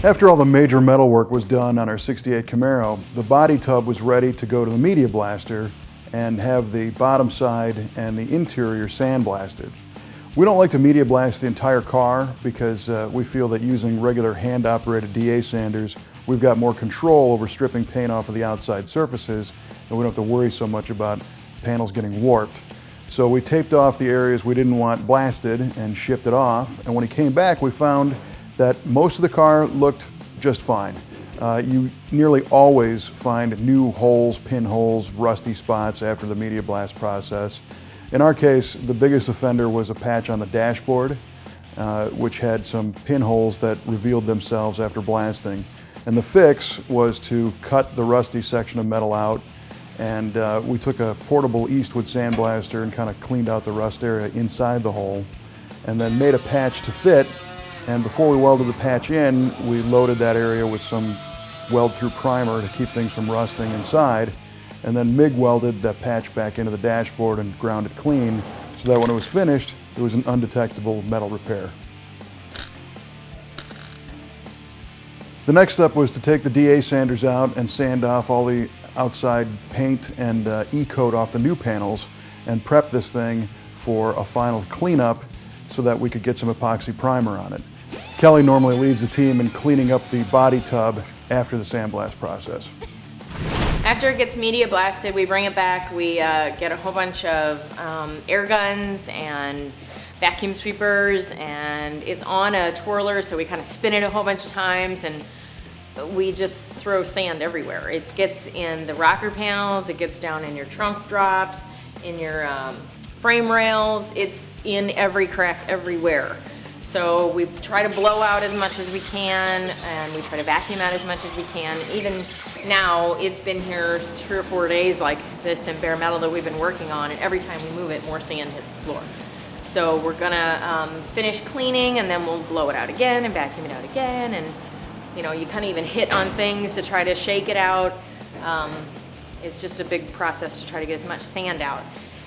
After all the major metal work was done on our '68 Camaro, the body tub was ready to go to the media blaster and have the bottom side and the interior sandblasted. We don't like to media blast the entire car because we feel that using regular hand-operated DA sanders, we've got more control over stripping paint off of the outside surfaces, and we don't have to worry so much about panels getting warped. So we taped off the areas we didn't want blasted and shipped it off, and when he came back we found that most of the car looked just fine. You nearly always find new holes, pinholes, rusty spots after the media blast process. In our case, the biggest offender was a patch on the dashboard, which had some pinholes that revealed themselves after blasting. And the fix was to cut the rusty section of metal out, and we took a portable Eastwood sandblaster and kind of cleaned out the rust area inside the hole, and then made a patch to fit. And before we welded the patch in, we loaded that area with some weld-through primer to keep things from rusting inside, and then MIG welded that patch back into the dashboard and ground it clean so that when it was finished, it was an undetectable metal repair. The next step was to take the DA sanders out and sand off all the outside paint and E-coat off the new panels and prep this thing for a final cleanup so that we could get some epoxy primer on it. Kelly normally leads the team in cleaning up the body tub after the sandblast process. After it gets media blasted, we bring it back. We get a whole bunch of air guns and vacuum sweepers, and it's on a twirler, so we kind of spin it a whole bunch of times, and we just throw sand everywhere. It gets in the rocker panels, it gets down in your trunk drops, in your frame rails. It's in every crack everywhere. So we try to blow out as much as we can, and we try to vacuum out as much as we can. Even now, it's been here 3 or 4 days like this in bare metal that we've been working on, and every time we move it, more sand hits the floor. So we're gonna finish cleaning, and then we'll blow it out again and vacuum it out again, and you know, you kind of even hit on things to try to shake it out. It's just a big process to try to get as much sand out.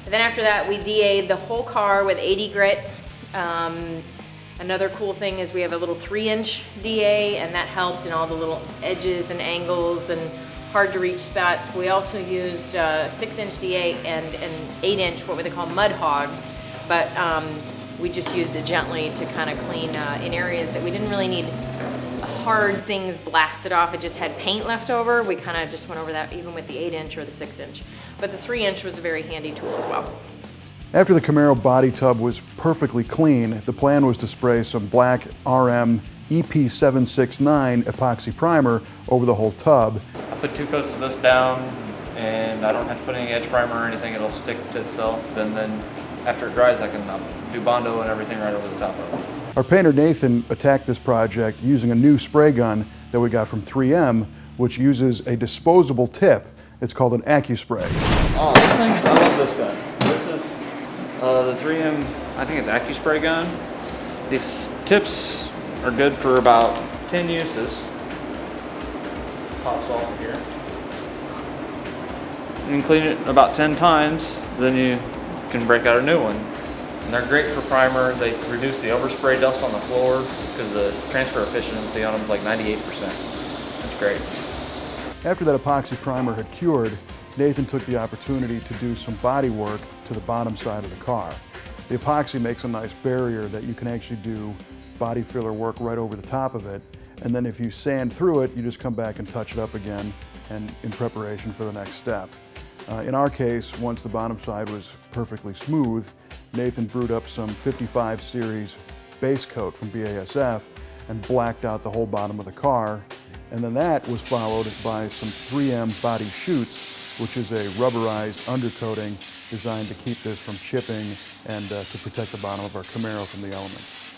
And then after that, we DA'd the whole car with 80 grit. Another cool thing is we have a little 3-inch DA, and that helped in all the little edges and angles and hard to reach spots. We also used 6-inch DA and an 8-inch, what they call mud hog, but we just used it gently to kind of clean in areas that we didn't really need hard things blasted off. It just had paint left over. We kind of just went over that even with the 8-inch or the 6-inch. But the 3-inch was a very handy tool as well. After the Camaro body tub was perfectly clean, the plan was to spray some black RM EP769 epoxy primer over the whole tub. I put 2 coats of this down, and I don't have to put any edge primer or anything. It'll stick to itself, and then after it dries, I can do Bondo and everything right over the top of it. Our painter Nathan attacked this project using a new spray gun that we got from 3M, which uses a disposable tip. It's called an AccuSpray. Oh, this thing, I love this gun. This is the 3M, I think it's AccuSpray gun. These tips are good for about 10 uses. Pops off here. You can clean it about 10 times, then you can break out a new one. And they're great for primer. They reduce the overspray dust on the floor because the transfer efficiency on them is like 98%. That's great. After that epoxy primer had cured, Nathan took the opportunity to do some body work to the bottom side of the car. The epoxy makes a nice barrier that you can actually do body filler work right over the top of it. And then if you sand through it, you just come back and touch it up again and in preparation for the next step. In our case, once the bottom side was perfectly smooth, Nathan brewed up some 55 series base coat from BASF and blacked out the whole bottom of the car. And then that was followed by some 3M body chutes, which is a rubberized undercoating designed to keep this from chipping and to protect the bottom of our Camaro from the elements.